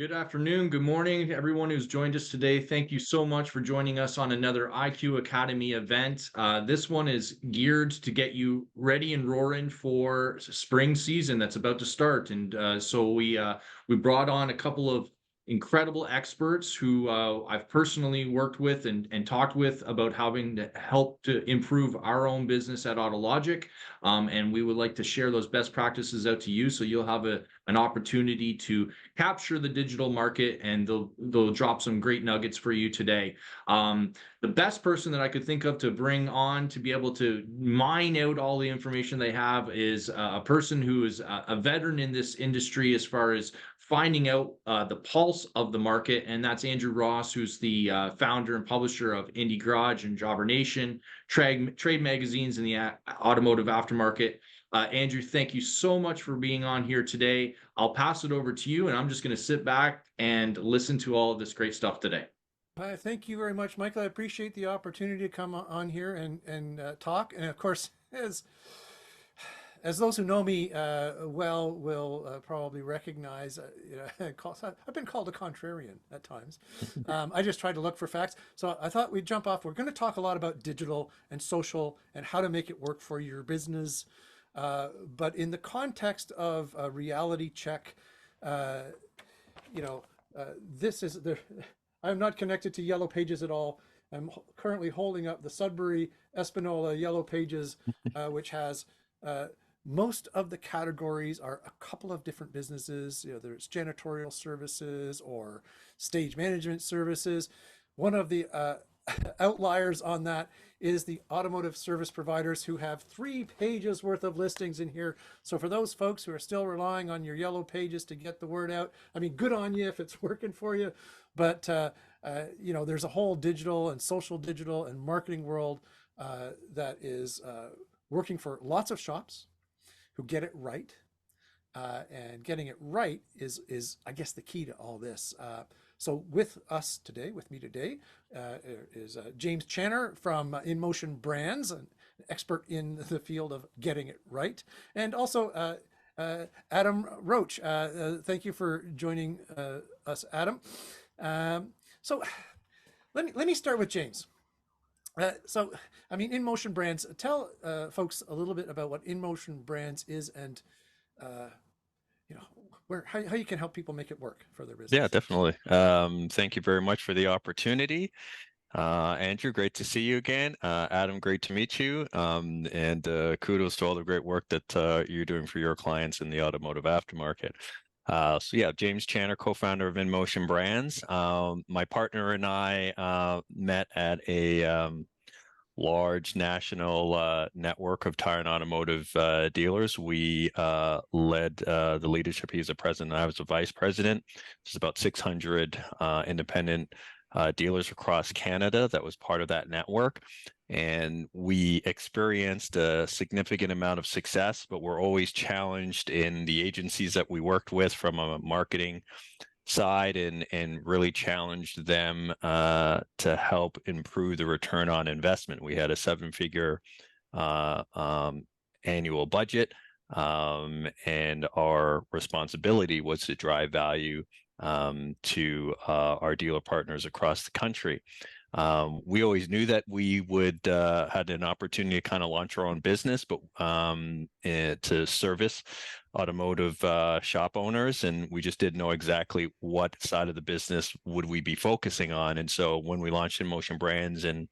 Good afternoon, good morning, everyone who's joined us today. Thank you so much for joining us on another IQ Academy event. This one is geared to get you ready and roaring for spring season that's about to start. And so we brought on a couple of incredible experts who I've personally worked with and talked with about having to help to improve our own business at AutoLogic. And we would like to share those best practices out to you so you'll have an opportunity to capture the digital market, and they'll drop some great nuggets for you today. The best person that I could think of to bring on to be able to mine out all the information they have is a person who is a veteran in this industry as far as finding out the pulse of the market, and that's Andrew Ross, who's the founder and publisher of Indie Garage and Jobber Nation, trade magazines in the automotive aftermarket. Andrew, thank you so much for being on here today. I'll pass it over to you, and I'm just going to sit back and listen to all of this great stuff today. Thank you very much, Michael. I appreciate the opportunity to come on here and talk. And of course, as those who know me well will probably recognize, I've been called a contrarian at times. I just try to look for facts. So I thought we'd jump off. We're going to talk a lot about digital and social and how to make it work for your business. But in the context of a reality check, this is the. I'm not connected to Yellow Pages at all. I'm currently holding up the Sudbury Espanola Yellow Pages, which has most of the categories are a couple of different businesses. There's janitorial services or stage management services. One of the outliers on that is the automotive service providers, who have 3 pages worth of listings in here. So for those folks who are still relying on your Yellow Pages to get the word out, I mean, good on you if it's working for you. But there's a whole digital and social digital and marketing world that is working for lots of shops who get it right. And getting it right is I guess the key to all this. So with me today, is James Channer from InMotion Brands, an expert in the field of getting it right, and also Adam Roach. Thank you for joining us, Adam. So let me start with James. InMotion Brands. Tell folks a little bit about what InMotion Brands is, and how you can help people make it work for their business. Yeah, definitely. Thank you very much for the opportunity. Andrew, great to see you again. Adam, great to meet you. And kudos to all the great work that you're doing for your clients in the automotive aftermarket. James Channer, co-founder of InMotion Brands. My partner and I met at a large national network of tire and automotive dealers. We led the leadership. He's a president, I was a vice president. There's about 600 independent dealers across Canada that was part of that network. And we experienced a significant amount of success, but we're always challenged in the agencies that we worked with from a marketing side, and really challenged them to help improve the return on investment. We had a 7-figure annual budget, and our responsibility was to drive value to our dealer partners across the country. We always knew that we would had an opportunity to kind of launch our own business, but to service automotive shop owners, and we just didn't know exactly what side of the business would we be focusing on. And so when we launched InMotion Brands in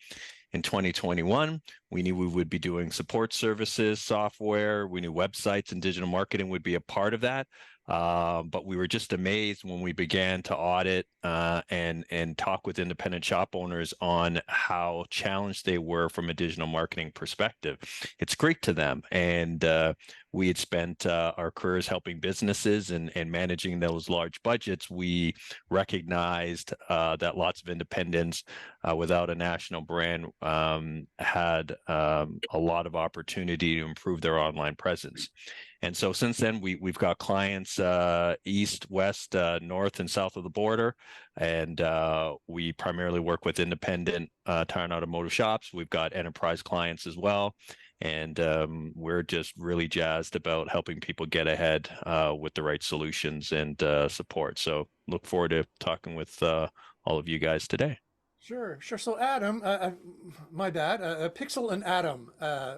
2021, we knew we would be doing support services, software. We knew websites and digital marketing would be a part of that. But we were just amazed when we began to audit and talk with independent shop owners on how challenged they were from a digital marketing perspective. It's great to them. And we had spent our careers helping businesses and managing those large budgets. We recognized that lots of independents without a national brand had a lot of opportunity to improve their online presence. And so since then, we've got clients east, west, north, and south of the border. And we primarily work with independent tire and automotive shops. We've got enterprise clients as well. And we're just really jazzed about helping people get ahead with the right solutions and support. So look forward to talking with all of you guys today. Sure, sure. So Adam, my bad. Pixel and Atom,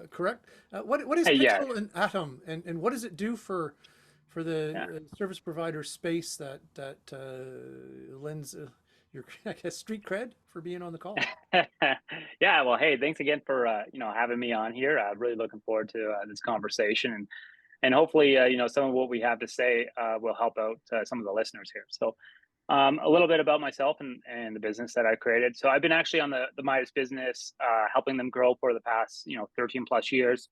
correct? What is Yeah, Pixel and Atom, and what does it do for yeah. the service provider space that lends your I guess street cred for being on the call? Yeah, well, hey, thanks again for having me on here. Really looking forward to this conversation, and hopefully some of what we have to say will help out some of the listeners here. So a little bit about myself and the business that I created. So I've been actually on the Midas business, helping them grow for the past 13 plus years.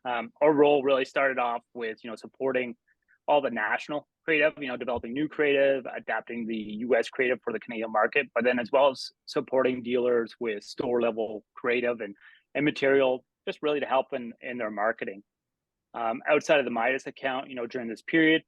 Our role really started off with supporting all the national creative, developing new creative, adapting the US creative for the Canadian market, but then as well as supporting dealers with store level creative and material, just really to help in their marketing. Outside of the Midas account, during this period,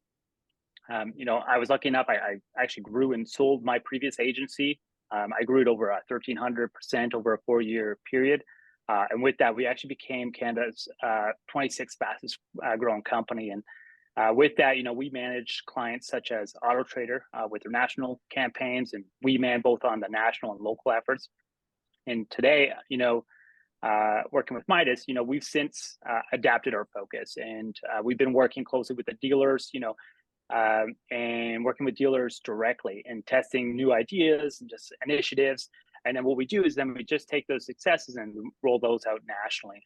I was lucky enough, I actually grew and sold my previous agency. I grew it over 1,300% over a 4-year period. And with that, we actually became Canada's 26th fastest growing company. And with that, we manage clients such as Auto Trader with their national campaigns, and we man both on the national and local efforts. And today, working with Midas, we've since adapted our focus, and we've been working closely with the dealers, and working with dealers directly and testing new ideas and just initiatives. And then what we do is then we just take those successes and roll those out nationally.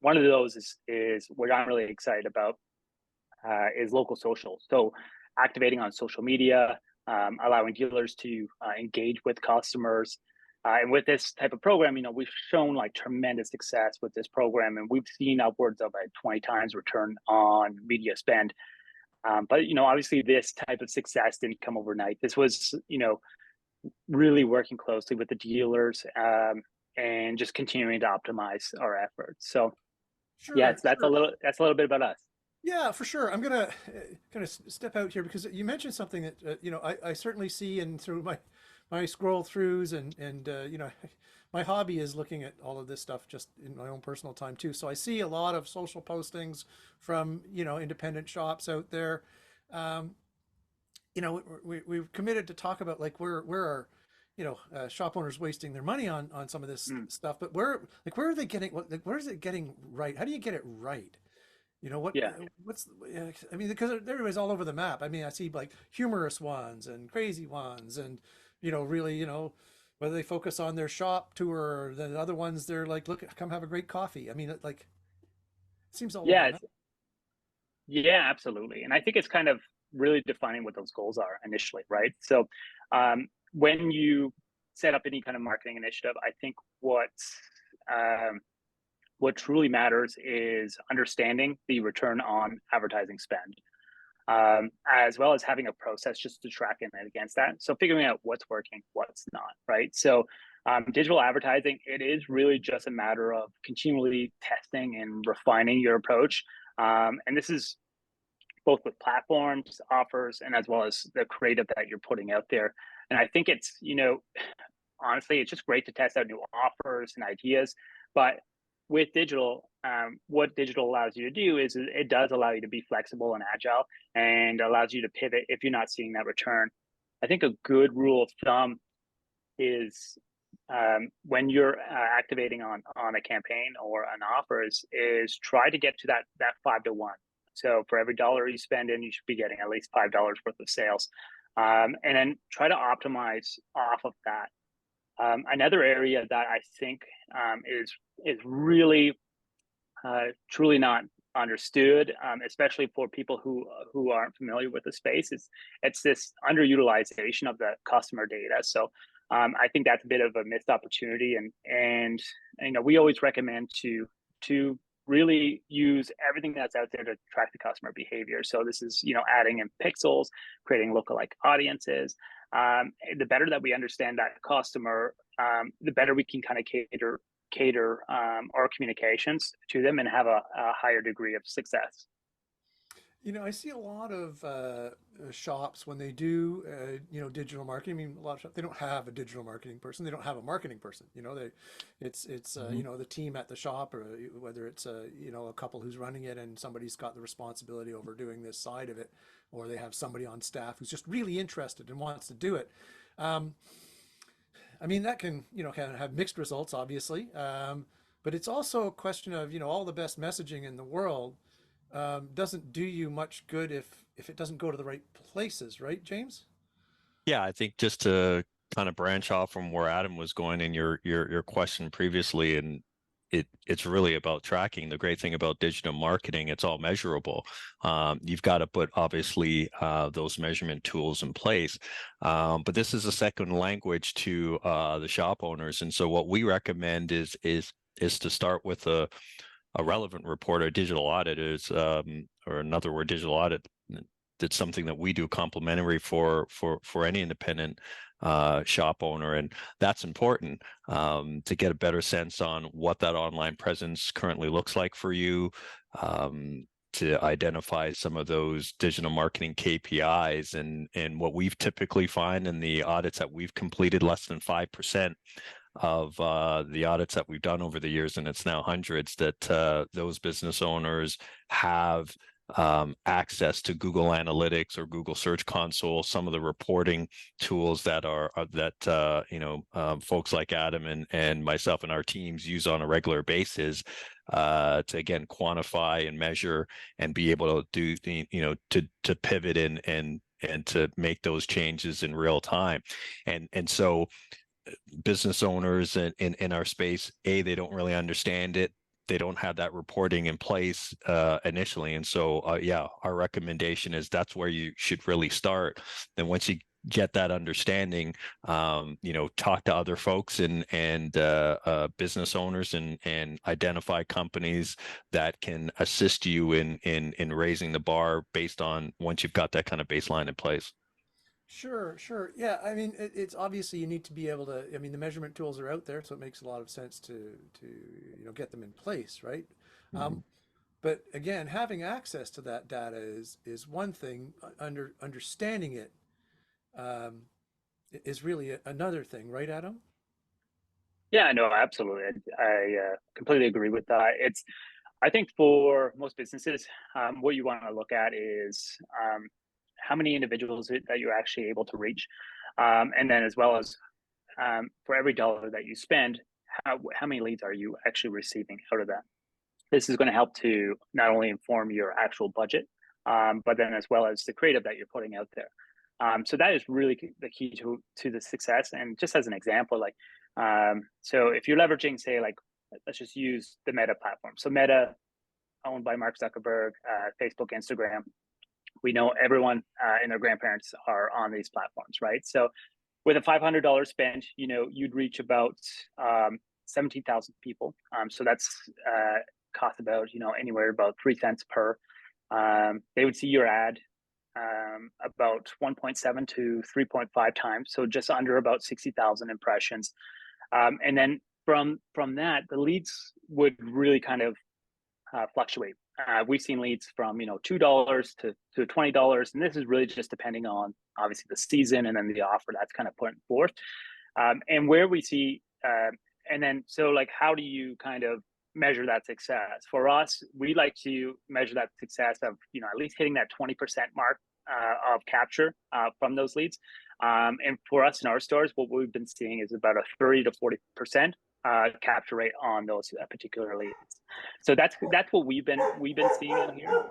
One of those is what I'm really excited about is local social. So activating on social media, allowing dealers to engage with customers. And with this type of program, we've shown like tremendous success with this program, and we've seen upwards of a 20 times return on media spend. But obviously, this type of success didn't come overnight. This was, really working closely with the dealers and just continuing to optimize our efforts. So, yeah, Sure, that's a sure. little bit about us. Yeah, for sure. I'm gonna kind of step out here because you mentioned something that I certainly see and through my scroll throughs and my hobby is looking at all of this stuff just in my own personal time too. So I see a lot of social postings from independent shops out there. Um, we've committed to talk about like where are shop owners wasting their money on some of this Mm, stuff, but where are they getting where is it getting right? How do you get it right? yeah, What's I mean, because everybody's all over the map. I mean, I see like humorous ones and crazy ones, and really, whether they focus on their shop tour, or the other ones they're like, look, come have a great coffee. I mean, it seems all over yeah, the map. yeah, absolutely. And I think it's kind of really defining what those goals are initially, right? So, when you set up any kind of marketing initiative, I think um, what truly matters is understanding the return on advertising spend, as well as having a process just to track in and against that. So figuring out what's working, what's not, right? So digital advertising, it is really just a matter of continually testing and refining your approach. And this is both with platforms, offers, and as well as the creative that you're putting out there. And I think it's, honestly, it's just great to test out new offers and ideas. But with digital, what digital allows you to do is it does allow you to be flexible and agile and allows you to pivot if you're not seeing that return. I think a good rule of thumb is when you're activating on a campaign or an offer is try to get to that 5 to 1. So for every dollar you spend in, you should be getting at least $5 worth of sales, and then try to optimize off of that. Another area that I think is really truly not understood, especially for people who aren't familiar with the space, is it's this underutilization of the customer data. So I think that's a bit of a missed opportunity, and we always recommend to really use everything that's out there to track the customer behavior. So this is adding in pixels, creating lookalike audiences. The better that we understand that customer, the better we can kind of cater our communications to them and have a higher degree of success. I see a lot of shops when they do, digital marketing. I mean, a lot of shops, they don't have a digital marketing person. They don't have a marketing person. It's the team at the shop, or whether it's a couple who's running it and somebody's got the responsibility over doing this side of it, or they have somebody on staff who's just really interested and wants to do it. Um, I mean, that can have mixed results, obviously. But it's also a question of, all the best messaging in the world doesn't do you much good if it doesn't go to the right places, right, James? Yeah, I think just to kind of branch off from where Adam was going in your question previously, and it's really about tracking. The great thing about digital marketing, it's all measurable. You've got to put obviously those measurement tools in place, but this is a second language to the shop owners, and so what we recommend is to start with a relevant report. Or digital audit is, or another word, digital audit. It's something that we do complimentary for any independent shop owner, and that's important to get a better sense on what that online presence currently looks like for you, to identify some of those digital marketing KPIs, and what we've typically find in the audits that we've completed, less than 5% of the audits that we've done over the years, and it's now hundreds, that those business owners have access to Google Analytics or Google Search Console, some of the reporting tools that folks like Adam and myself and our teams use on a regular basis, to again quantify and measure and be able to do to pivot and to make those changes in real time. And so business owners in our space, they don't really understand it. They don't have that reporting in place initially. And so, our recommendation is that's where you should really start. Then once you get that understanding, talk to other folks and business owners and identify companies that can assist you in raising the bar based on once you've got that kind of baseline in place. Sure, sure. Yeah, I mean, it's obviously you need to be able to. I mean, the measurement tools are out there, so it makes a lot of sense to get them in place, right? Mhm. But again, having access to that data is one thing. Understanding it um, is really another thing, right, Adam? Yeah, no, absolutely. I completely agree with that. I think for most businesses, what you want to look at is how many individuals that you're actually able to reach, and then as well as for every dollar that you spend, how many leads are you actually receiving out of that? This is going to help to not only inform your actual budget, but then as well as the creative that you're putting out there. So that is really the key to the success. And just as an example, like, so if you're leveraging, say, like, let's just use the Meta platform. So Meta, owned by Mark Zuckerberg, Facebook, Instagram. We know everyone and their grandparents are on these platforms, right? So with a $500 spend, you'd reach about 17,000 people. So that's cost about, anywhere about 3 cents per. They would see your ad about 1.7 to 3.5 times, so just under about 60,000 impressions. And then from that, the leads would really kind of fluctuate. We've seen leads from $2 to $20, and this is really just depending on obviously the season and then the offer that's kind of put forth. And where we see, and then so like, how do you kind of measure that success? For us, we like to measure that success of at least hitting that 20% mark of capture from those leads. And for us in our stores, what we've been seeing is about a 30 to 40% capture rate on those particular leads. So that's what we've been seeing out here.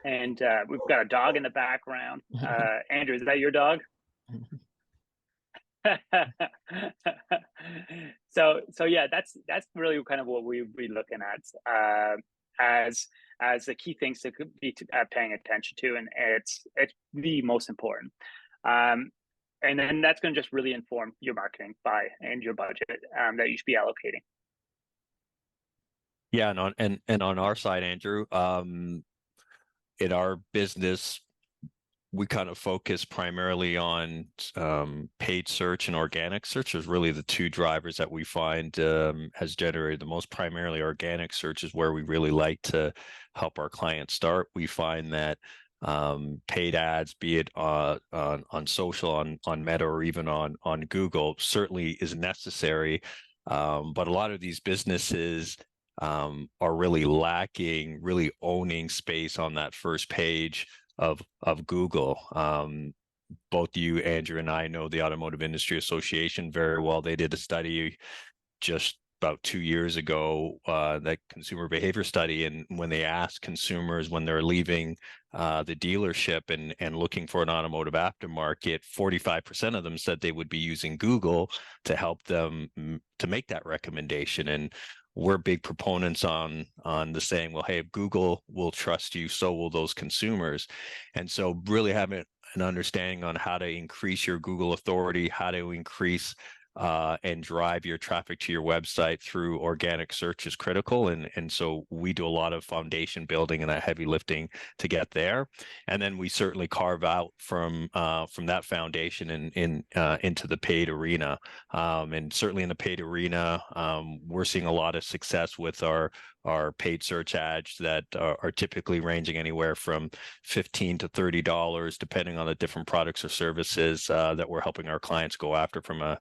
And we've got a dog in the background. Andrew, is that your dog? So yeah, that's really kind of what we'd be looking at as the key things to be paying attention to, and it's the most important. And then that's going to just really inform your marketing buy and your budget that you should be allocating. Yeah, and on our side, Andrew, in our business, we kind of focus primarily on paid search and organic search is really the two drivers that we find has generated the most. Primarily organic search is where we really like to help our clients start. We find that paid ads, be it on social, on Meta, or even on Google, certainly is necessary. But a lot of these businesses are really lacking, really owning space on that first page of Google. Both you, Andrew, and I know the Automotive Industry Association very well. They did a study just about 2 years ago, that consumer behavior study, and when they asked consumers when they're leaving the dealership and looking for an automotive aftermarket, 45% of them said they would be using Google to help them to make that recommendation. And we're big proponents on the saying, well, hey, if Google will trust you, so will those consumers. And so really having an understanding on how to increase your Google authority, how to increase and drive your traffic to your website through organic search is critical. And so we do a lot of foundation building and that heavy lifting to get there. And then we certainly carve out from that foundation and into the paid arena. And certainly in the paid arena, we're seeing a lot of success with our paid search ads that are typically ranging anywhere from $15 to $30, depending on the different products or services that we're helping our clients go after from a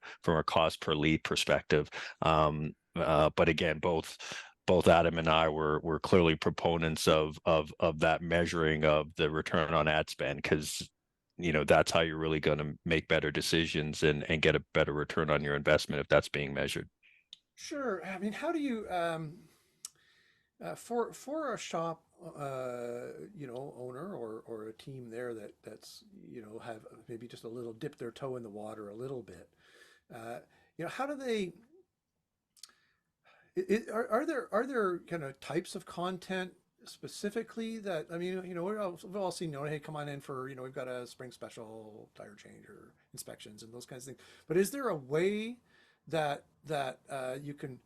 cost per lead perspective. But again, both Adam and I were clearly proponents of that measuring of the return on ad spend, because that's how you're really going to make better decisions and get a better return on your investment if that's being measured. Sure. I mean, how do you for a shop owner or a team there that's have maybe just a little dip their toe in the water a little bit, how do they are there kind of types of content specifically that, I mean, we've all seen, hey, come on in for, we've got a spring special tire change or inspections and those kinds of things. But is there a way that you can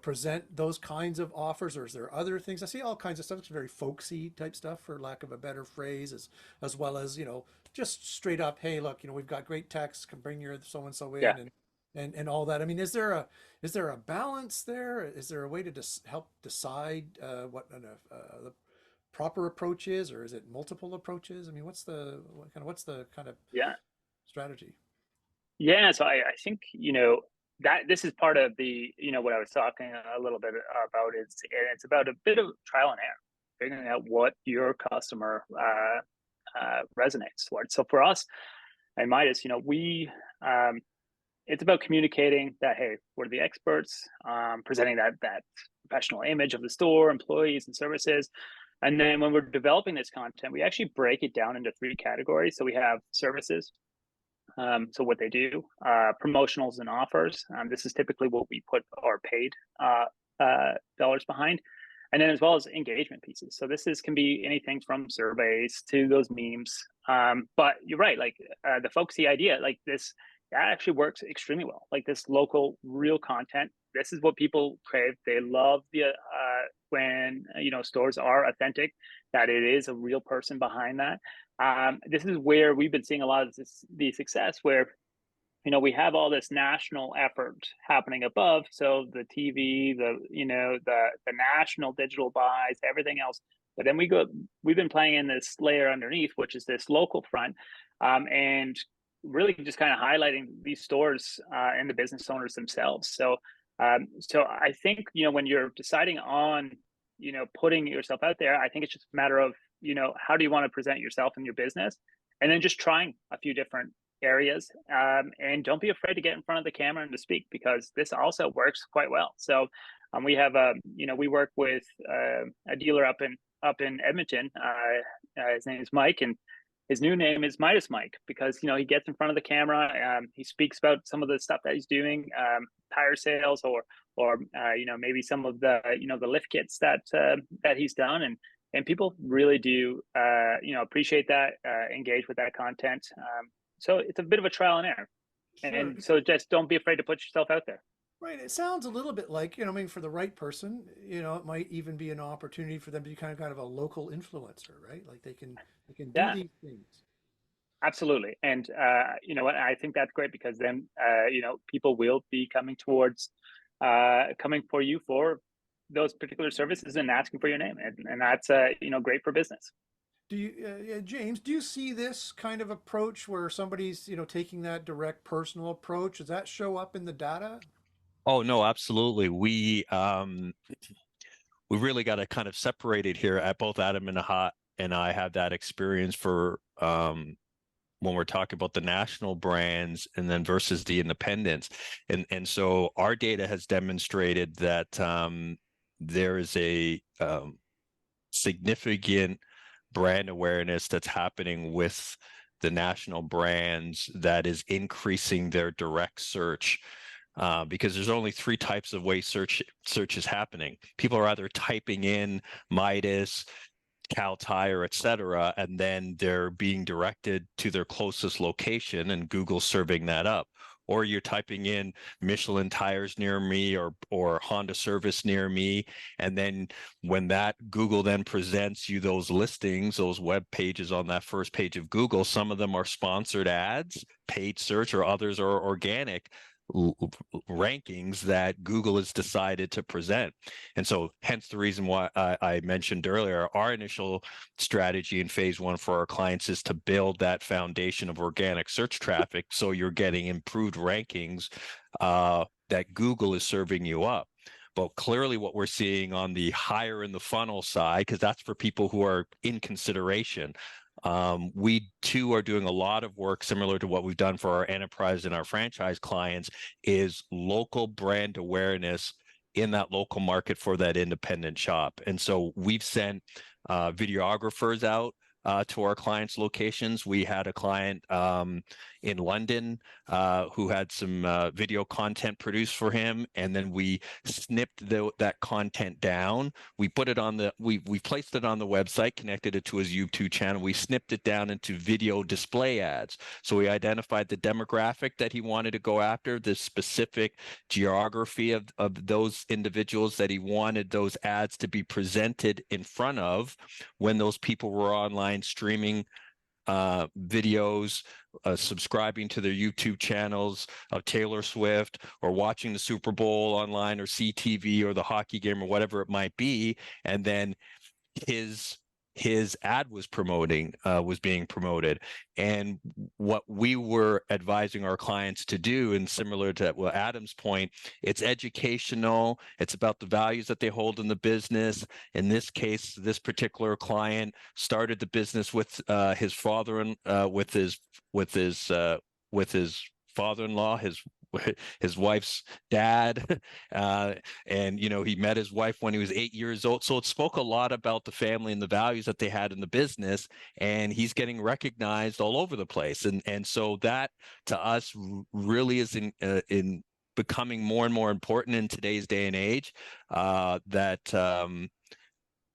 present those kinds of offers, or is there other things? I see all kinds of stuff. It's very folksy type stuff, for lack of a better phrase, as well as just straight up, hey, look, we've got great text, can bring your so and so in, Yeah. and all that. I mean, is there a balance there? Is there a way to help decide what the proper approach is, or is it multiple approaches? I mean, what's the kind of Yeah. strategy? Yeah. So I think, that this is part of the, what I was talking a little bit about is, and it's about a bit of trial and error, figuring out what your customer resonates towards. So for us at Midas, we, it's about communicating that, hey, we're the experts, presenting that professional image of the store, employees, and services. And then when we're developing this content, we actually break it down into 3 categories. So we have services. So what they do, promotionals and offers. This is typically what we put our paid dollars behind. And then as well as engagement pieces. So this can be anything from surveys to those memes. But you're right, like the folksy idea, like this, that actually works extremely well. Like this local, real content. This is what people crave. They love the when stores are authentic, that it is a real person behind that. This is where we've been seeing a lot of the success, where we have all this national effort happening above. So the TV, the national digital buys, everything else. But then we've been playing in this layer underneath, which is this local front, and really just kind of highlighting these stores and the business owners themselves. So I think, when you're deciding on, putting yourself out there, I think it's just a matter of, how do you want to present yourself and your business, and then just trying a few different areas, and don't be afraid to get in front of the camera and to speak, because this also works quite well. So we have we work with a dealer up in Edmonton. His name is Mike, and his new name is Midas Mike, because he gets in front of the camera. He speaks about some of the stuff that he's doing, tire sales, or maybe some of the the lift kits that he's done, and people really do appreciate that, engage with that content. So it's a bit of a trial and error. Sure. And so just don't be afraid to put yourself out there. Right. It sounds a little bit like, I mean, for the right person, it might even be an opportunity for them to be kind of a local influencer, right? Like they can do Yeah, these things. absolutely. And you know what? I think that's great because then you know, people will be coming towards coming for you for those particular services and asking for your name, and that's you know, great for business. Do you, yeah, James, do you see this kind of approach where somebody's, taking that direct personal approach? Does that show up in the data? Oh no, absolutely. We really got to kind of separate it here. At both Adam and I have that experience for when we're talking about the national brands and then versus the independents. And so our data has demonstrated that there is a significant brand awareness that's happening with the national brands that is increasing their direct search, because there's only three types of way search is happening. People are either typing in Midas, Cal Tire, et cetera, and then they're being directed to their closest location, and Google's serving that up. Or you're typing in Michelin tires near me, or Honda service near me, and then when that Google then presents you those listings, those web pages on that first page of Google, some of them are sponsored ads, paid search, or others are organic rankings that Google has decided to present. And so hence the reason why I mentioned earlier, our initial strategy in phase one for our clients is to build that foundation of organic search traffic so you're getting improved rankings that Google is serving you up. But clearly what we're seeing on the higher in the funnel side, because that's for people who are in consideration, we too are doing a lot of work similar to what we've done for our enterprise and our franchise clients, is local brand awareness in that local market for that independent shop. And so we've sent videographers out to our clients' locations. We had a client in London who had some video content produced for him, and then we snipped that content down. We put it on we placed it on the website, connected it to his YouTube channel. We snipped it down into video display ads. So we identified the demographic that he wanted to go after, the specific geography of those individuals that he wanted those ads to be presented in front of when those people were online streaming videos, subscribing to their YouTube channels of Taylor Swift, or watching the Super Bowl online, or CTV, or the hockey game, or whatever it might be. And then his ad was being promoted. And what we were advising our clients to do, and similar to Adam's point, it's educational, it's about the values that they hold in the business. In this case, this particular client started the business with his father with his father-in-law, his wife's dad, and he met his wife when he was 8 years old. So it spoke a lot about the family and the values that they had in the business, and he's getting recognized all over the place. And so that to us really is in becoming more and more important in today's day and age, that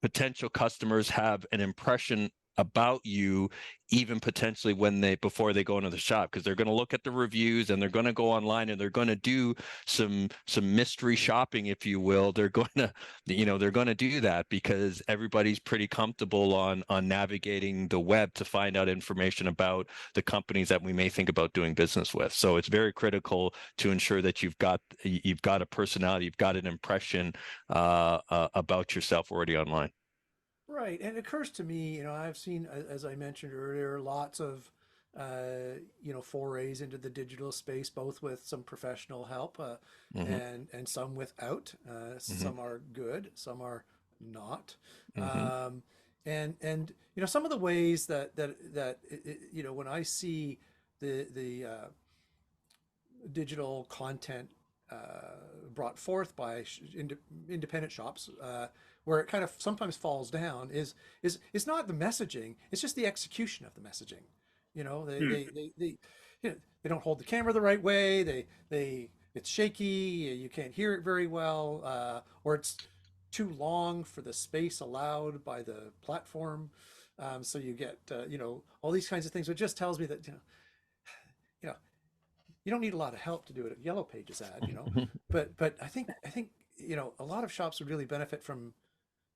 potential customers have an impression about you, even potentially before they go into the shop, because they're going to look at the reviews, and they're going to go online, and they're going to do some mystery shopping, if you will. They're going to do that because everybody's pretty comfortable on navigating the web to find out information about the companies that we may think about doing business with. So it's very critical to ensure that you've got a personality, you've got an impression about yourself already online. Right. And it occurs to me, I've seen, as I mentioned earlier, lots of, forays into the digital space, both with some professional help, Mm-hmm. and some without. Mm-hmm. Some are good, some are not. Mm-hmm. And some of the ways when I see the digital content brought forth by independent shops, where it kind of sometimes falls down, is not the messaging; it's just the execution of the messaging. You know, they Hmm. they they, they you know, they don't hold the camera the right way. They it's shaky. You can't hear it very well, or it's too long for the space allowed by the platform. So you get all these kinds of things. It just tells me that you know you don't need a lot of help to do a Yellow Pages ad, you know. But I think you know, a lot of shops would really benefit from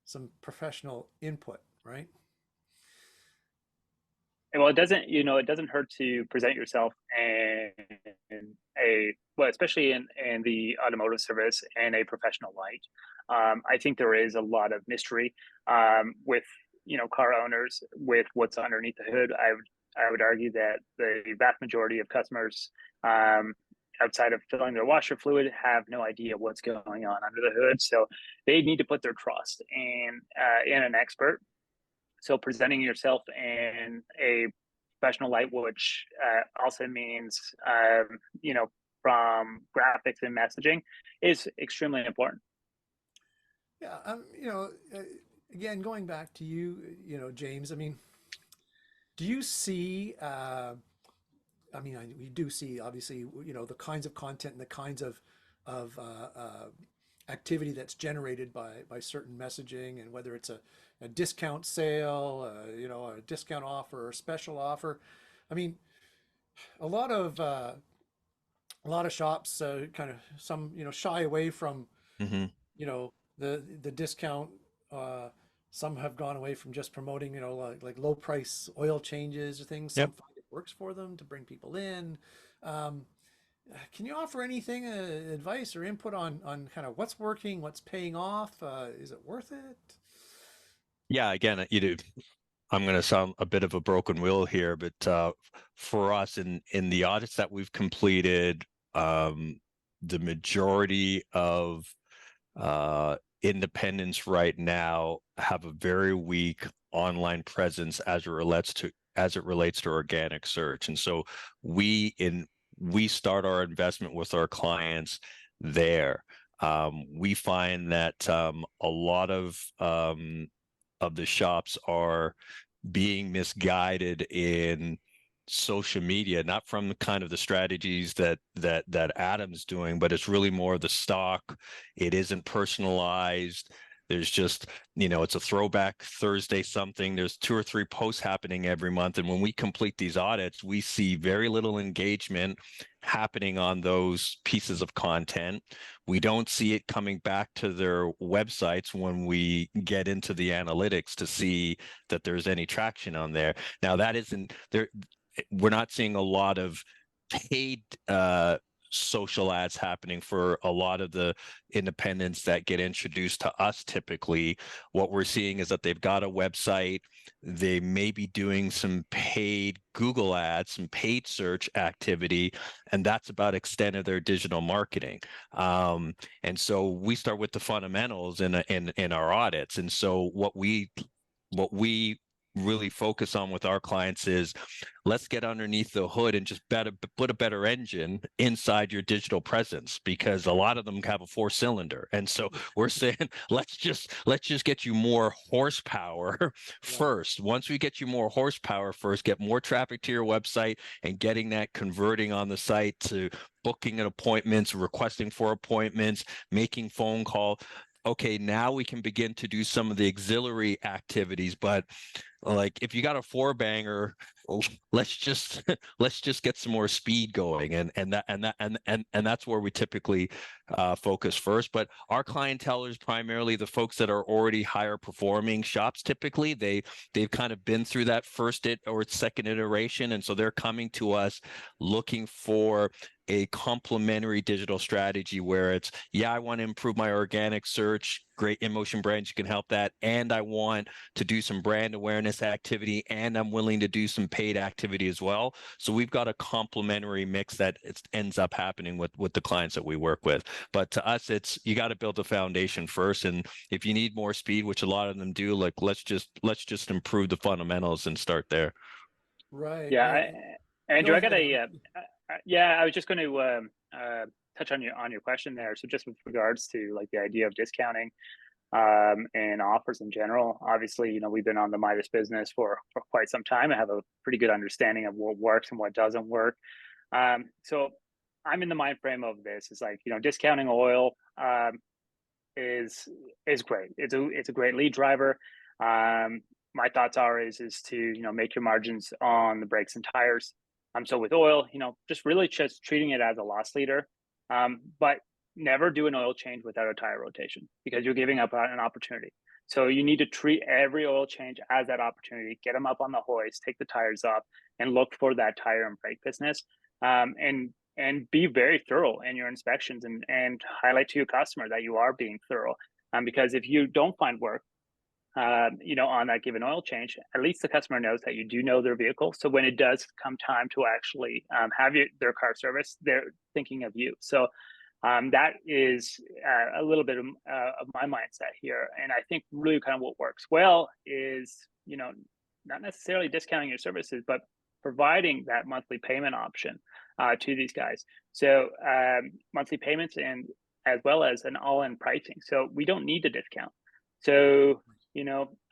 some professional input, right? Well, it doesn't, it doesn't hurt to present yourself in well, especially in the automotive service in a professional light. I think there is a lot of mystery with, car owners with what's underneath the hood. I would argue that the vast majority of customers, outside of filling their washer fluid, have no idea what's going on under the hood. So they need to put their trust in an expert. So presenting yourself in a professional light, which also means, from graphics and messaging, is extremely important. Yeah, again, going back to you, James. I mean, do you see? We do see, obviously, the kinds of content and the kinds of activity that's generated by certain messaging, and whether it's a discount sale, a discount offer or a special offer. I mean, a lot of shops kind of some shy away from Mm-hmm. the discount. Some have gone away from just promoting like low price oil changes or things. Some Yep. find it works for them to bring people in. Um, can you offer anything, advice or input on kind of what's working, what's paying off? Is it worth it? Yeah, again, I'm going to sound a bit of a broken wheel here, but for us in the audits that we've completed, the majority of independents right now have a very weak online presence as it relates to organic search, and so we start our investment with our clients there. We find that a lot of the shops are being misguided in social media, not from the kind of the strategies that Adam's doing, but it's really more of the stock. It isn't personalized. There's just, it's a throwback Thursday something. There's 2 or 3 posts happening every month. And when we complete these audits, we see very little engagement happening on those pieces of content. We don't see it coming back to their websites when we get into the analytics to see that there's any traction on there. Now, that isn't there. We're not seeing a lot of paid social ads happening for a lot of the independents that get introduced to us. Typically, what we're seeing is that they've got a website. They may be doing some paid Google ads, some paid search activity, and that's about extent of their digital marketing. And so we start with the fundamentals in our audits. And so what we really focus on with our clients is, let's get underneath the hood and just put a better engine inside your digital presence, because a lot of them have a 4-cylinder. And so we're saying, let's just get you more horsepower first. Once we get you more horsepower first, get more traffic to your website, and getting that converting on the site to booking appointments, requesting for appointments, making phone call. Okay, now we can begin to do some of the auxiliary activities. But like, if you got a 4-banger, let's just get some more speed going, and that's where we typically focus first. But our clientele is primarily the folks that are already higher performing shops. Typically, they've kind of been through that first or second iteration, and so they're coming to us looking for a complementary digital strategy where it's, I want to improve my organic search. Great, InMotion Brands, you can help that. And I want to do some brand awareness activity, and I'm willing to do some paid activity as well. So we've got a complementary mix that ends up happening with the clients that we work with. But to us, it's, you got to build a foundation first. And if you need more speed, which a lot of them do, like, let's just improve the fundamentals and start there. Right. Yeah, Andrew, I got ahead. I was just going to touch on your question there. So just with regards to like the idea of discounting and offers in general, obviously, we've been on the Midas business for quite some time. I have a pretty good understanding of what works and what doesn't work. So I'm in the mind frame of this. It's like, discounting oil is great. It's a great lead driver. My thoughts are is to make your margins on the brakes and tires. So with oil, just really just treating it as a loss leader, but never do an oil change without a tire rotation because you're giving up an opportunity. So you need to treat every oil change as that opportunity. Get them up on the hoist, take the tires off, and look for that tire and brake business. And be very thorough in your inspections and highlight to your customer that you are being thorough. Because if you don't find work, on that given oil change, at least the customer knows that you do know their vehicle. So when it does come time to actually have their car serviced, they're thinking of you. So that is a little bit of my mindset here. And I think really kind of what works well is, not necessarily discounting your services, but providing that monthly payment option to these guys. So monthly payments and as well as an all-in pricing. So we don't need to discount. So,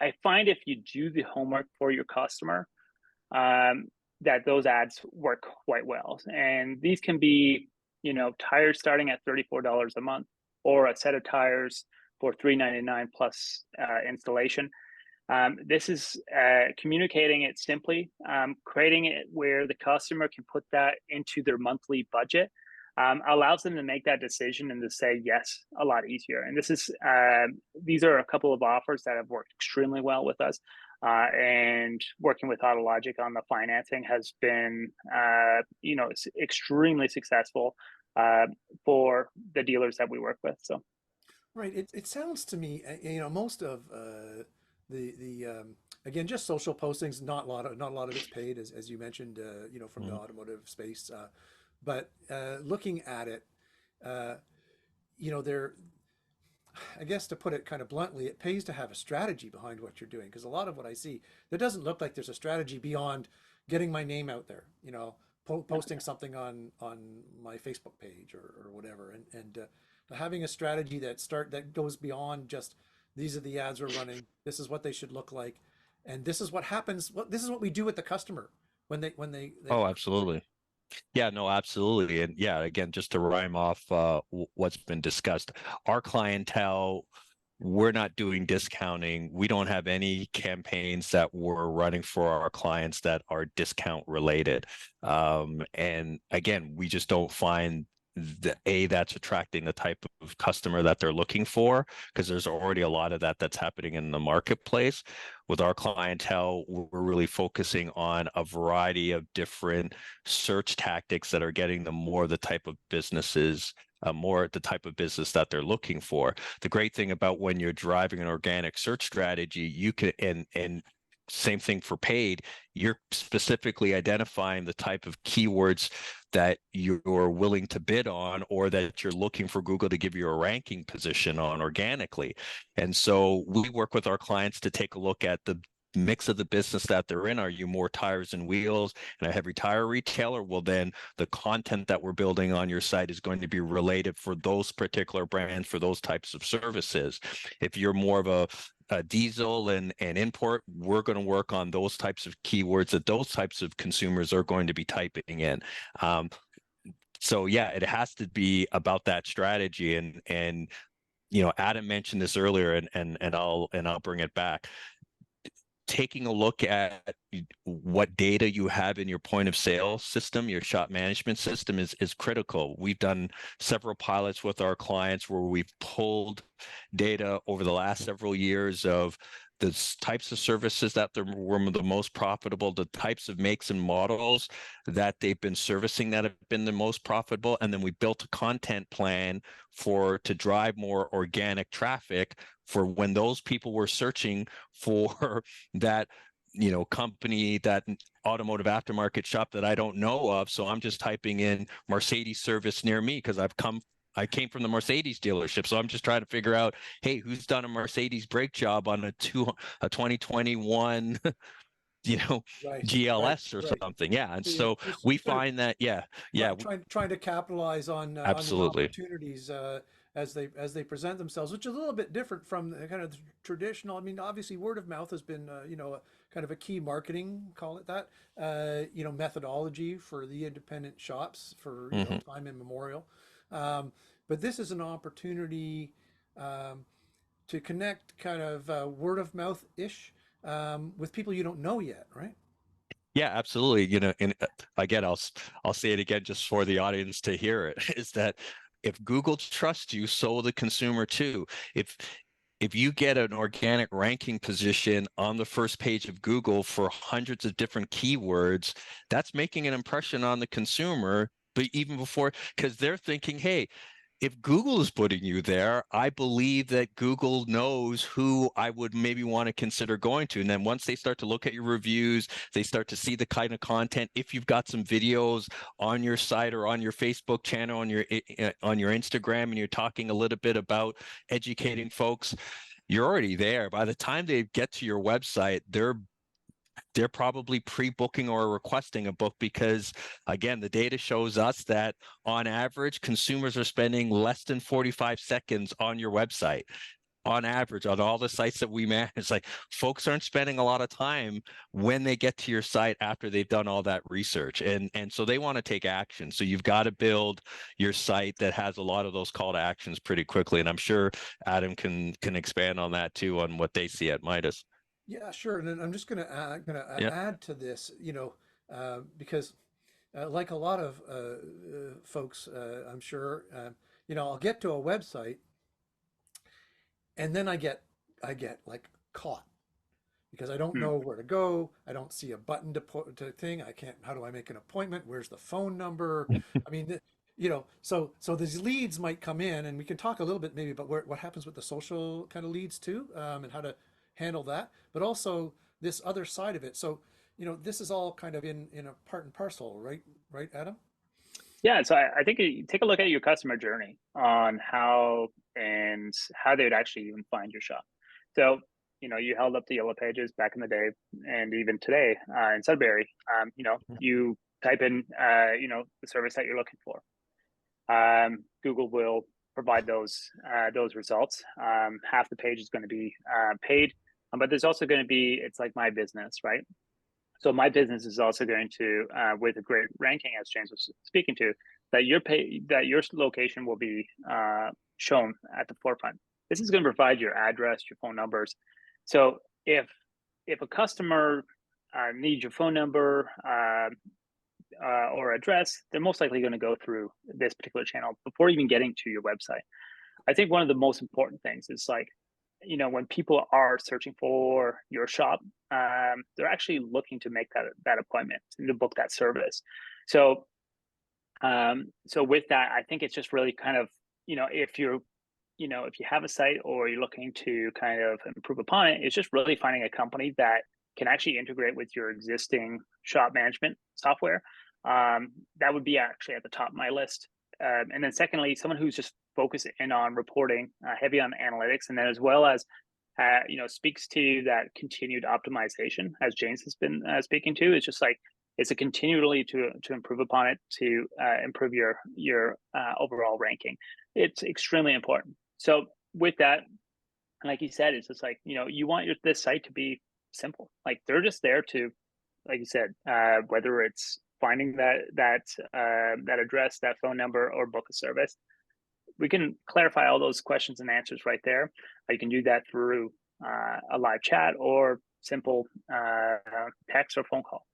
I find if you do the homework for your customer, that those ads work quite well. And these can be, tires starting at $34 a month, or a set of tires for $3.99 plus installation. This is communicating it simply, creating it where the customer can put that into their monthly budget, allows them to make that decision and to say yes a lot easier. And these are a couple of offers that have worked extremely well with us. And working with AutologiQ on the financing has been, extremely successful for the dealers that we work with. So, Right. It sounds to me, most of the again, just social postings, not a lot of it's paid, as you mentioned, from the automotive space. But looking at it, there, I guess to put it kind of bluntly, it pays to have a strategy behind what you're doing. Because a lot of what I see, there doesn't look like there's a strategy beyond getting my name out there, posting something on my Facebook page or whatever. And having a strategy that goes beyond just, these are the ads we're running, this is what they should look like, and this is what happens. This is what we do with the customer when they Oh, absolutely. Yeah, no, absolutely. And yeah, again, just to rhyme off what's been discussed, our clientele, we're not doing discounting. We don't have any campaigns that we're running for our clients that are discount related. And again, we just don't find that's attracting the type of customer that they're looking for, because there's already a lot of that's happening in the marketplace. With our clientele, we're really focusing on a variety of different search tactics that are getting them more the type of businesses, more the type of business that they're looking for. The great thing about when you're driving an organic search strategy, you can, and same thing for paid, you're specifically identifying the type of keywords that you're willing to bid on, or that you're looking for Google to give you a ranking position on organically. And so we work with our clients to take a look at the mix of the business that they're in. Are you more tires and wheels and a heavy tire retailer? Well, then the content that we're building on your site is going to be related for those particular brands, for those types of services. If you're more of a diesel and import, we're going to work on those types of keywords that those types of consumers are going to be typing in. So yeah, it has to be about that strategy. And Adam mentioned this earlier, and I'll bring it back. Taking a look at what data you have in your point of sale system, your shop management system, is critical. We've done several pilots with our clients where we've pulled data over the last several years of the types of services that were the most profitable, the types of makes and models that they've been servicing that have been the most profitable, and then we built a content plan to drive more organic traffic for when those people were searching for that company, that automotive aftermarket shop that I don't know of. So I'm just typing in Mercedes service near me because I came from the Mercedes dealership. So I'm just trying to figure out, hey, who's done a Mercedes brake job on a 2021 Right, GLS or right. something. Yeah. And So so we find that, trying to capitalize on the absolutely. opportunities as they present themselves, which is a little bit different from the kind of traditional. I mean, obviously, word of mouth has been kind of a key marketing, call it that, methodology for the independent shops for time immemorial. But this is an opportunity to connect kind of word of mouth ish with people you don't know yet, right? Yeah, absolutely. You know, and again, I'll say it again just for the audience to hear it, is that if Google trusts you, so will the consumer too. If if you get an organic ranking position on the first page of Google for hundreds of different keywords, that's making an impression on the consumer. But even before, because they're thinking, hey, if Google is putting you there, I believe that Google knows who I would maybe want to consider going to. And then once they start to look at your reviews, they start to see the kind of content. If you've got some videos on your site or on your Facebook channel, on your Instagram, and you're talking a little bit about educating folks, you're already there. By the time they get to your website, they're probably pre-booking or requesting a book because, again, the data shows us that on average, consumers are spending less than 45 seconds on your website. On average, on all the sites that we manage, like, folks aren't spending a lot of time when they get to your site after they've done all that research, and so they want to take action. So you've got to build your site that has a lot of those call to actions pretty quickly. And I'm sure Adam can expand on that too, on what they see at Midas. Yeah, sure. And then I'm just Yeah. add to this, because like a lot of folks, I'm sure, I'll get to a website and then I get like caught because I don't Hmm. know where to go. I don't see a button to thing. I can't. How do I make an appointment? Where's the phone number? I mean, so these leads might come in, and we can talk a little bit maybe about what happens with the social kind of leads too, and how to handle that. But also this other side of it. So this is all kind of in a part and parcel, right? Right, Adam? Yeah, so I think you take a look at your customer journey on how they would actually even find your shop. So, you held up the yellow pages back in the day, and even today in Sudbury, you type in, the service that you're looking for. Google will provide those results. Half the page is going to be paid, but there's also going to be, it's like my business, right? So my business is also going to, with a great ranking, as James was speaking to, that your location will be shown at the forefront. This is going to provide your address, your phone numbers. So if a customer needs your phone number or address, they're most likely going to go through this particular channel before even getting to your website. I think one of the most important things is, like, when people are searching for your shop, they're actually looking to make that appointment and to book that service. So, so with that, I think it's just really kind of, if you have a site or you're looking to kind of improve upon it, it's just really finding a company that can actually integrate with your existing shop management software. That would be actually at the top of my list. And then secondly, someone who's just focused in on reporting, heavy on analytics, and then as well as speaks to that continued optimization, as James has been speaking to. It's just like it's a continually to improve upon it, to improve your overall ranking. It's extremely important. So with that, like you said, it's just like, you want this site to be simple. Like, they're just there to, like you said, whether it's finding that address, that phone number, or book a service. We can clarify all those questions and answers right there. You can do that through a live chat or simple text or phone call.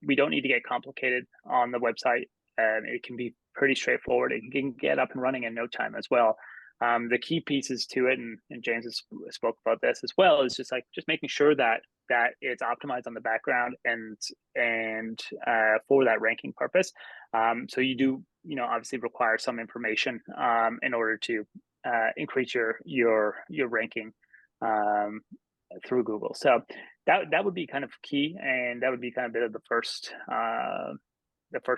We don't need to get complicated on the website. It can be pretty straightforward. It can get up and running in no time as well. The key pieces to it, and James has spoke about this as well, is just making sure that it's optimized on the background and for that ranking purpose. So you do, obviously require some information in order to increase your ranking through Google. So that would be kind of key, and that would be kind of a bit of the first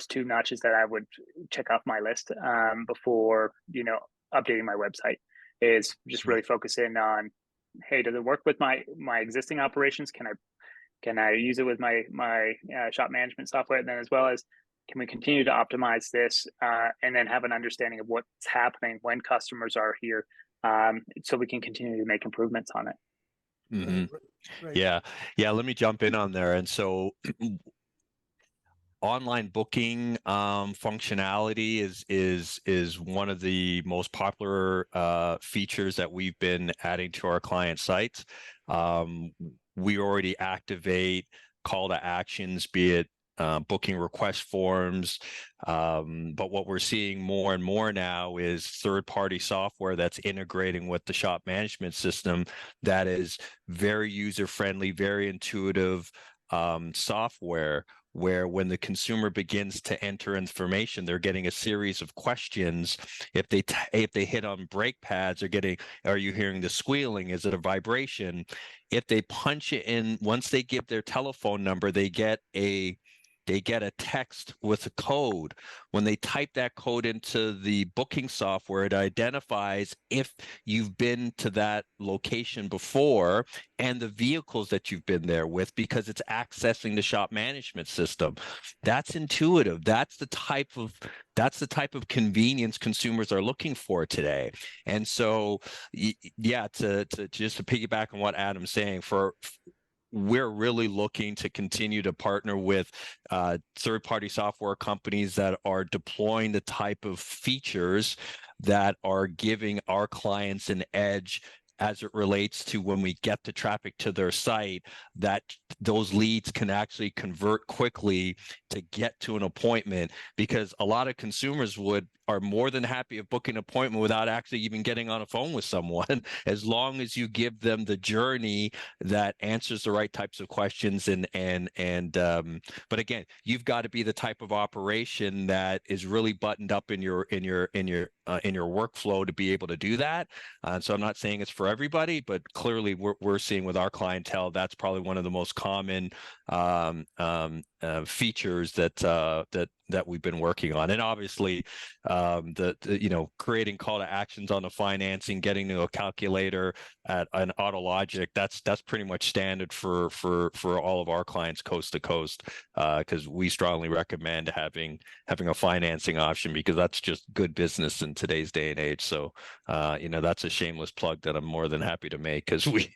two notches that I would check off my list before updating my website. Is just really focus in on, hey, does it work with my existing operations? Can I use it with my shop management software? And then, as well as, can we continue to optimize this and then have an understanding of what's happening when customers are here, so we can continue to make improvements on it. Mm-hmm. Right. Yeah. Let me jump in on there. And so online booking functionality is one of the most popular features that we've been adding to our client sites. We already activate call to actions, be it booking request forms. But what we're seeing more and more now is third-party software that's integrating with the shop management system that is very user-friendly, very intuitive software, where when the consumer begins to enter information, they're getting a series of questions. If they hit on brake pads, are you hearing the squealing? Is it a vibration? If they punch it in, once they give their telephone number, they get a text with a code. When they type that code into the booking software, it identifies if you've been to that location before and the vehicles that you've been there with, because it's accessing the shop management system. That's intuitive. That's the type of convenience consumers are looking for today. And so, yeah, to piggyback on what Adam's saying, we're really looking to continue to partner with third-party software companies that are deploying the type of features that are giving our clients an edge as it relates to when we get the traffic to their site, that those leads can actually convert quickly to get to an appointment, because a lot of consumers are more than happy of booking an appointment without actually even getting on a phone with someone, as long as you give them the journey that answers the right types of questions. But again, you've got to be the type of operation that is really buttoned up in your workflow to be able to do that. So I'm not saying it's for everybody, but clearly we're seeing with our clientele, that's probably one of the most common features that we've been working on. And obviously, creating call to actions on the financing, getting to a calculator at an AutoLogiq, that's pretty much standard for all of our clients coast to coast, because we strongly recommend having a financing option, because that's just good business in today's day and age. So that's a shameless plug that I'm more than happy to make, because we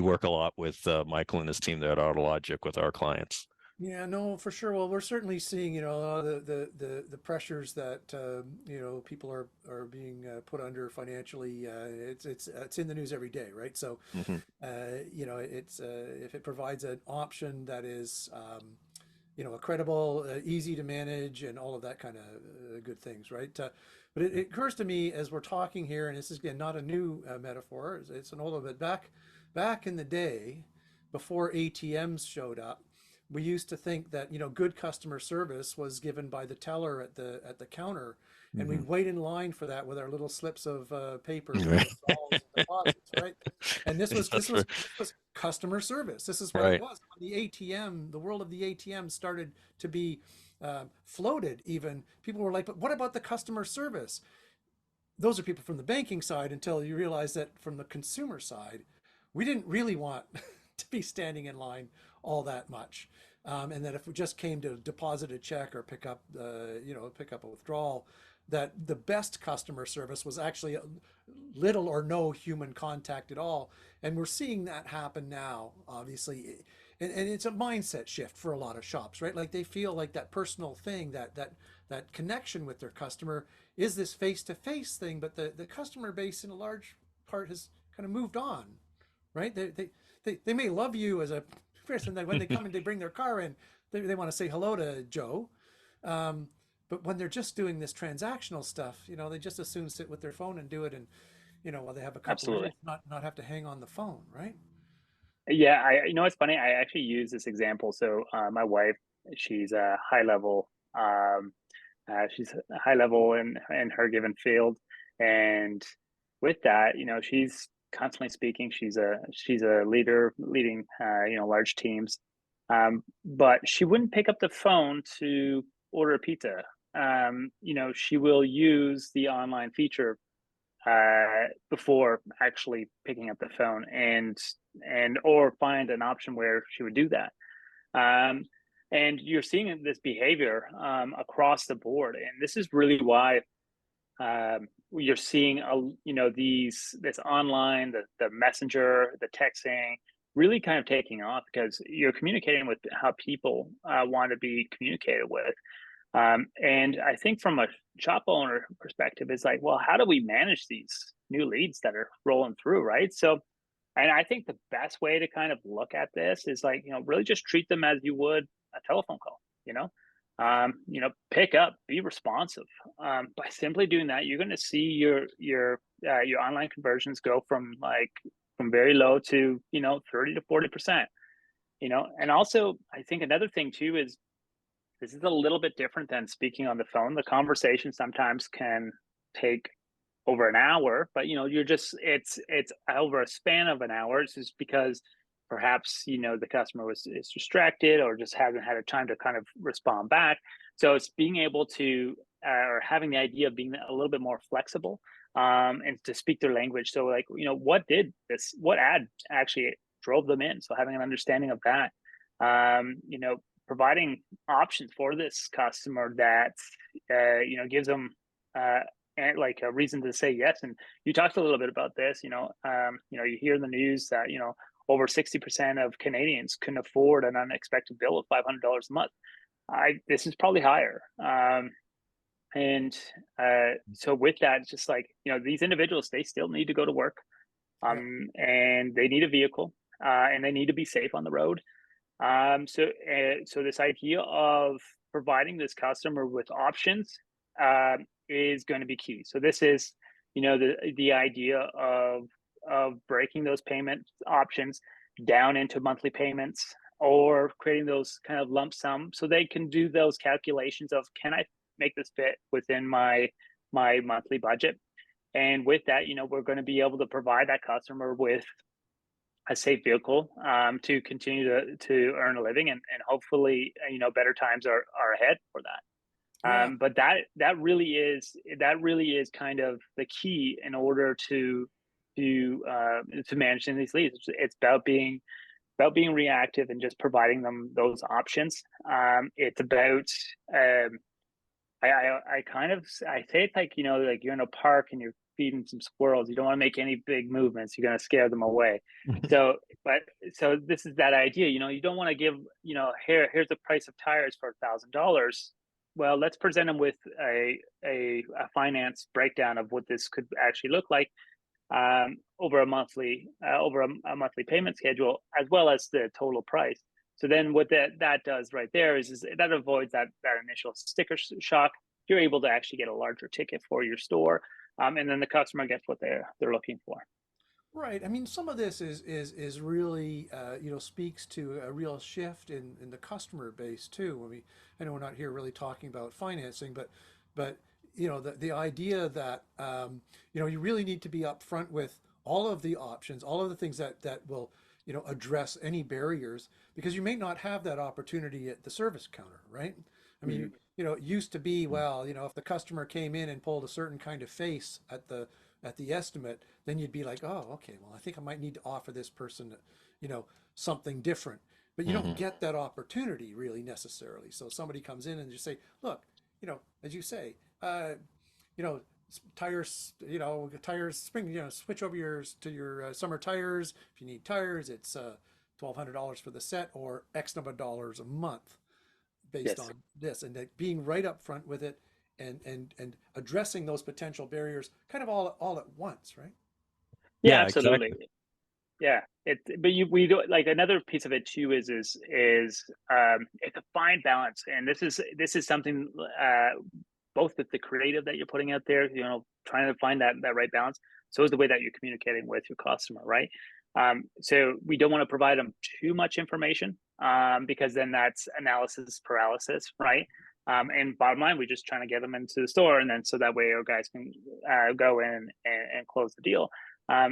work a lot with Michael and his team there at AutoLogiq with our clients. Yeah, no, for sure. Well, we're certainly seeing, the pressures that people are being put under financially. It's in the news every day, right? So, Mm-hmm. it's if it provides an option that is, credible, easy to manage, and all of that kind of good things, right? But it occurs to me as we're talking here, and this is again not a new metaphor. It's an older, but back in the day, before ATMs showed up, we used to think that good customer service was given by the teller at the counter, and Mm-hmm. we'd wait in line for that with our little slips of paper for Right. withdrawals and deposits, right? And this was That's this was this was customer service. This is what right. it was. When the ATM, the world of the ATM started to be floated, even people were like, "But what about the customer service?" Those are people from the banking side, until you realize that from the consumer side, we didn't really want to be standing in line all that much. And that if we just came to deposit a check or pick up a withdrawal, that the best customer service was actually little or no human contact at all. And we're seeing that happen now, obviously. And it's a mindset shift for a lot of shops, right? Like they feel like that personal thing, that connection with their customer is this face-to-face thing, but the customer base in a large part has kind of moved on, right? They may love you as a person, that when they come and they bring their car in, they want to say hello to Joe. But when they're just doing this transactional stuff, they just as soon sit with their phone and do it, and while they have a couple Absolutely. of minutes, not have to hang on the phone, right? Yeah, it's funny. I actually use this example. So my wife, she's a high level. She's a high level in her given field, and with that, she's constantly speaking. She's a leader, leading large teams. But she wouldn't pick up the phone to order a pizza. She will use the online feature before actually picking up the phone, or find an option where she would do that. And you're seeing this behavior across the board, and this is really why you're seeing this online, the messenger, the texting, really kind of taking off, because you're communicating with how people want to be communicated with. And I think from a shop owner perspective, it's like, well, how do we manage these new leads that are rolling through, right? So And I think the best way to kind of look at this is like, really just treat them as you would a telephone call, pick up, be responsive. By simply doing that, you're going to see your online conversions go from very low to 30 to 40%. And also I think another thing too is this is a little bit different than speaking on the phone. The conversation sometimes can take over an hour, but it's over a span of an hour. It's just because perhaps the customer is distracted or just hasn't had a time to kind of respond back. So it's being able to or having the idea of being a little bit more flexible, and to speak their language. So like, what ad actually drove them in? So having an understanding of that, providing options for this customer that gives them and like a reason to say yes. And you talked a little bit about this. You hear in the news that over 60% of Canadians can afford an unexpected bill of $500 a month. This is probably higher. And so with that, it's just like these individuals, they still need to go to work, and they need a vehicle, and they need to be safe on the road. So this idea of providing this customer with options is going to be key. So this is, the idea of breaking those payment options down into monthly payments, or creating those kind of lump sum, so they can do those calculations of, can I make this fit within my monthly budget? And with that, we're going to be able to provide that customer with a safe vehicle to continue to earn a living, and hopefully better times are ahead for that. Yeah. But that really is kind of the key in order to managing these leads. It's about being reactive and just providing them those options. It's about I say it's like like you're in a park and you're feeding some squirrels. You don't want to make any big movements. You're going to scare them away. So this is that idea. You don't want to give here's the price of tires for $1,000. Well, let's present them with a finance breakdown of what this could actually look like over a monthly payment schedule, as well as the total price. So then what that does right there is that avoids that initial sticker shock. You're able to actually get a larger ticket for your store, and then the customer gets what they're looking for. Right. I mean, some of this is really speaks to a real shift in the customer base too. I know we're not here really talking about financing, but the idea that you really need to be upfront with all of the options, all of the things that will address any barriers, because you may not have that opportunity at the service counter, right? I mean, it used to be, well, if the customer came in and pulled a certain kind of face at the estimate, then you'd be like, oh, okay, well, I think I might need to offer this person, something different. But you don't get that opportunity really necessarily. So somebody comes in and just say, look, as you say, tires, spring, switch over to your summer tires. If you need tires, it's $1,200 for the set, or X number of dollars a month based on this, and that being right up front with it, and addressing those potential barriers kind of all at once, right? Yeah, absolutely. Exactly. Yeah, we do, like, another piece of it too is it's a fine balance, and this is something both with the creative that you're putting out there, trying to find that right balance. So is the way that you're communicating with your customer, right? So we don't want to provide them too much information, because then that's analysis paralysis, right? And bottom line, we're just trying to get them into the store, and then so that way our guys can go in and close the deal.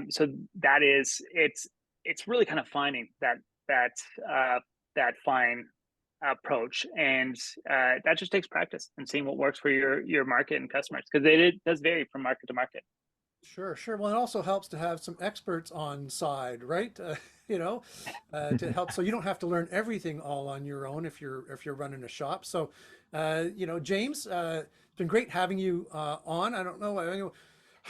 So that is, it's really kind of finding that fine approach, and that just takes practice and seeing what works for your market and customers, because it does vary from market to market. Sure. Well, it also helps to have some experts on side, right? To help, so you don't have to learn everything all on your own if you're running a shop. So, James, it's been great having you on. I don't know.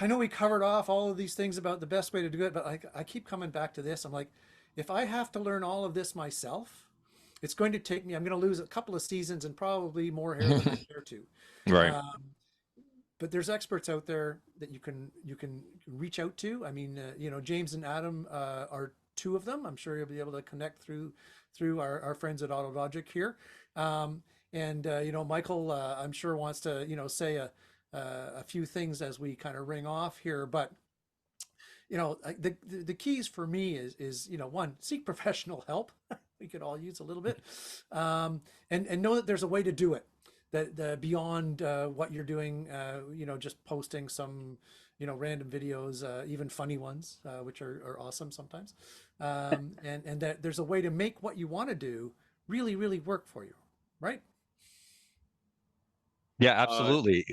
I know we covered off all of these things about the best way to do it, but I keep coming back to this. I'm like, if I have to learn all of this myself, it's going to take me, I'm going to lose a couple of seasons and probably more hair than I care to. Right. but there's experts out there that you can reach out to. I mean, James and Adam are two of them. I'm sure you'll be able to connect through our friends at AutoLogiq here. Michael, I'm sure wants to say a few things as we kind of ring off here, but the keys for me is one, seek professional help. We could all use a little bit, and know that there's a way to do it, that beyond what you're doing, just posting some random videos, even funny ones, which are awesome sometimes, and that there's a way to make what you want to do really, really work for you, right? Yeah, absolutely.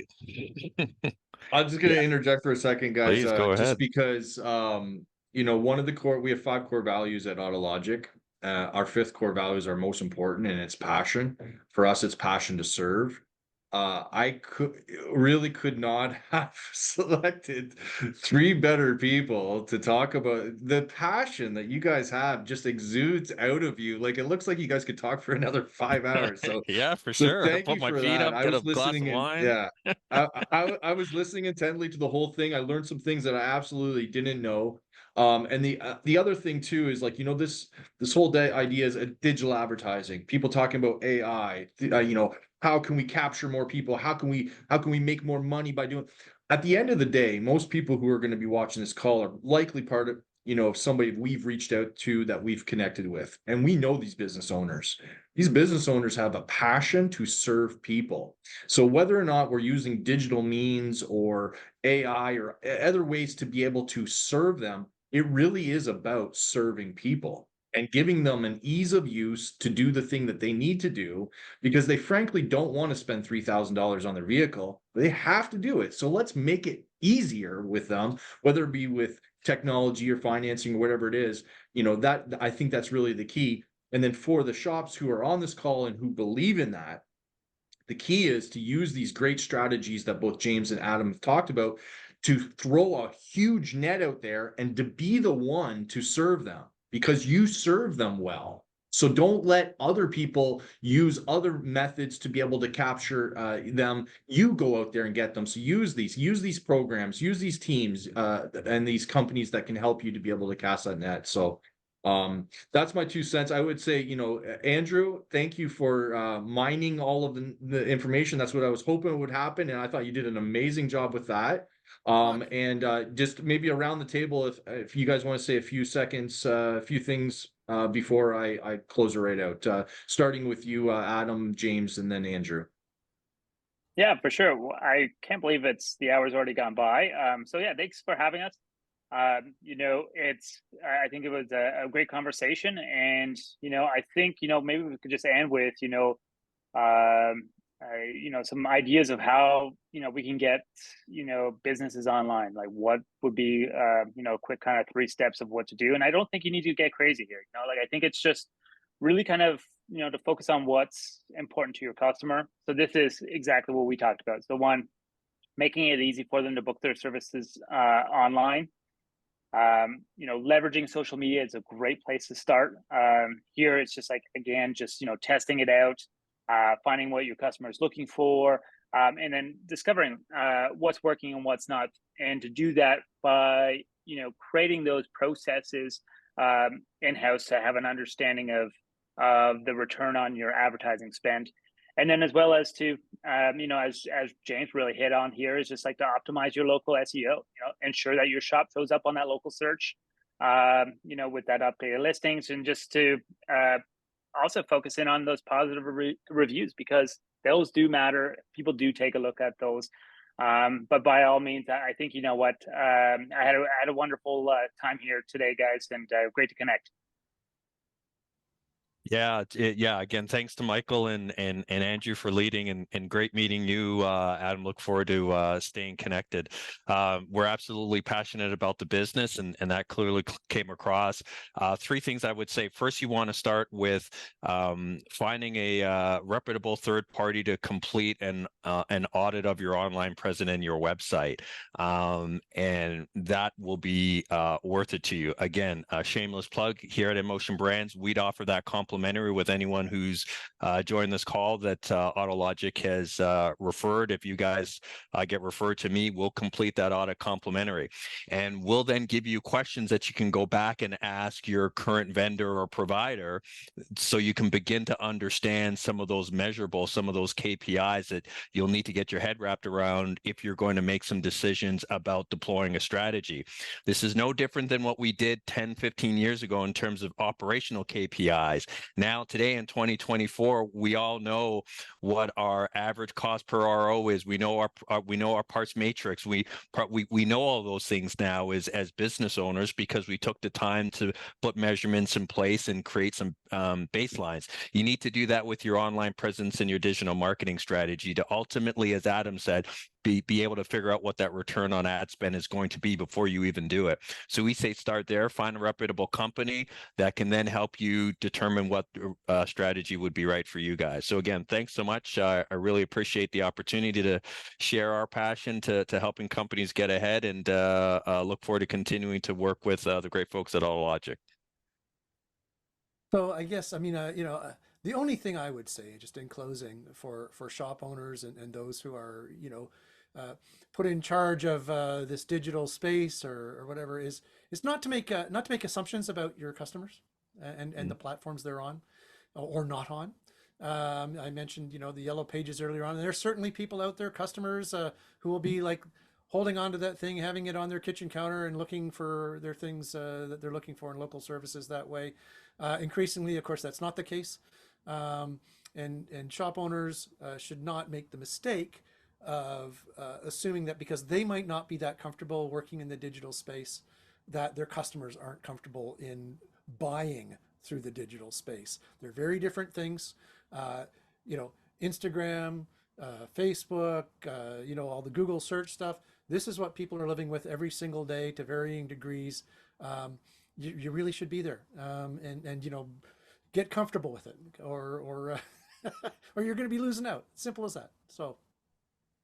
I'm just going to interject for a second, guys. Please go just ahead. because, one of the we have 5 core values at AutoLogiq. Our 5th core value is our most important, and it's passion. For us, it's passion to serve. I could not have selected 3 better people to talk about the passion that you guys have. Just exudes out of you. Like, it looks like you guys could talk for another 5 hours. So Yeah, for so sure. thank Put you my for feet that. up, I get a was glass of listening in. wine. Yeah, I was listening intently to the whole thing. I learned some things that I absolutely didn't know. And the other thing too is, like, this whole idea is digital advertising. People talking about AI. How can we capture more people? How can we make more money by doing? At the end of the day, most people who are going to be watching this call are likely part of somebody we've reached out to, that we've connected with, and we know these business owners. These business owners have a passion to serve people. So whether or not we're using digital means or AI or other ways to be able to serve them, it really is about serving people and giving them an ease of use to do the thing that they need to do, because they frankly don't want to spend $3,000 on their vehicle. They have to do it. So let's make it easier with them, whether it be with technology or financing or whatever it is. That, I think that's really the key. And then for the shops who are on this call and who believe in that, the key is to use these great strategies that both James and Adam have talked about, to throw a huge net out there and to be the one to serve them, because you serve them well. So don't let other people use other methods to be able to capture them. You go out there and get them. So use these programs, use these teams and these companies that can help you to be able to cast that net. So that's my 2 cents. I would say, Andrew, thank you for mining all of the information. That's what I was hoping would happen, and I thought you did an amazing job with that. And just maybe around the table, if you guys want to say a few seconds, a few things before I close it right out, starting with you, Adam, James, and then Andrew. Yeah, for sure. I can't believe the hour's already gone by. So yeah, thanks for having us. I think it was a great conversation, and I think maybe we could just end with some ideas of how we can get businesses online. Like, what would be quick kind of 3 steps of what to do. And I don't think you need to get crazy here. Like, I think it's just really kind of to focus on what's important to your customer. So this is exactly what we talked about. So one, making it easy for them to book their services online. Leveraging social media is a great place to start. Here it's just like, again, just testing it out, finding what your customer is looking for, and then discovering what's working and what's not. And to do that by creating those processes in-house, to have an understanding of the return on your advertising spend. And then, as well as to, as James really hit on here, is just like to optimize your local SEO. Ensure that your shop shows up on that local search, with that updated listings, and just to also focus in on those positive reviews, because those do matter. People do take a look at those. But by all means, I think I had a wonderful time here today, guys, and great to connect. Yeah, again, thanks to Michael and Andrew for leading, and great meeting you, Adam. Look forward to staying connected. We're absolutely passionate about the business, and that clearly came across. 3 things I would say. First, you want to start with finding a reputable third party to complete an audit of your online presence and your website, and that will be worth it to you. Again, a shameless plug here at Emotion Brands. We'd offer that complimentary complimentary with anyone who's joined this call that AutoLogic has referred. If you guys get referred to me, we'll complete that audit complimentary. And we'll then give you questions that you can go back and ask your current vendor or provider, so you can begin to understand some of those measurables, some of those KPIs that you'll need to get your head wrapped around if you're going to make some decisions about deploying a strategy. This is no different than what we did 10, 15 years ago in terms of operational KPIs. Now, today in 2024, we all know what our average cost per RO is. We know our parts matrix. We know all those things now as business owners, because we took the time to put measurements in place and create some baselines. You need to do that with your online presence and your digital marketing strategy to ultimately, as Adam said, be able to figure out what that return on ad spend is going to be before you even do it. So we say start there, find a reputable company that can then help you determine what strategy would be right for you guys. So again, thanks so much. I really appreciate the opportunity to share our passion to helping companies get ahead, and look forward to continuing to work with the great folks at AutoLogic. So I guess, I mean, the only thing I would say, just in closing, for shop owners and those who are, put in charge of this digital space or whatever, is not to make assumptions about your customers and the platforms they're on or not on. I mentioned, the yellow pages earlier on, and there's certainly people out there, customers, who will be like holding on to that thing, having it on their kitchen counter and looking for their things that they're looking for in local services that way. Increasingly, of course, that's not the case. And shop owners should not make the mistake of assuming that because they might not be that comfortable working in the digital space, that their customers aren't comfortable in buying through the digital space. They're very different things. Instagram, Facebook, all the Google search stuff. This is what people are living with every single day to varying degrees. You really should be there, and get comfortable with it, or or you're going to be losing out. Simple as that. So.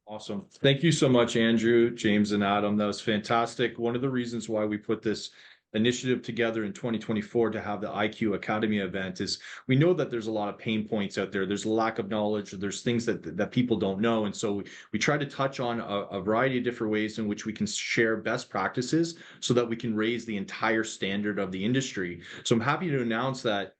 Awesome. Thank you so much, Andrew, James, and Adam. That was fantastic. One of the reasons why we put this initiative together in 2024 to have the IQ Academy event is we know that there's a lot of pain points out there. There's a lack of knowledge. There's things that people don't know. And so we try to touch on a variety of different ways in which we can share best practices so that we can raise the entire standard of the industry. So I'm happy to announce that,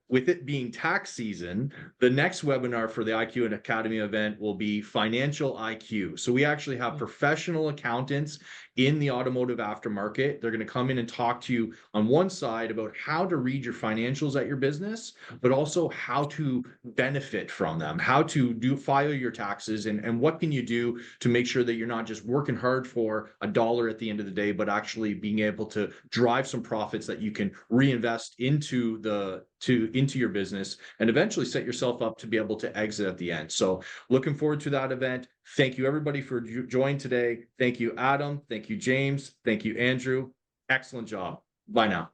with it being tax season, the next webinar for the IQ and Academy event will be Financial IQ. So we actually have professional accountants in the automotive aftermarket. They're going to come in and talk to you on one side about how to read your financials at your business, but also how to benefit from them, how to file your taxes, and what can you do to make sure that you're not just working hard for $1 at the end of the day, but actually being able to drive some profits that you can reinvest into your business and eventually set yourself up to be able to exit at the end. So looking forward to that event. Thank you everybody for joining today. Thank you, Adam. Thank you, James. Thank you, Andrew. Excellent job. Bye now.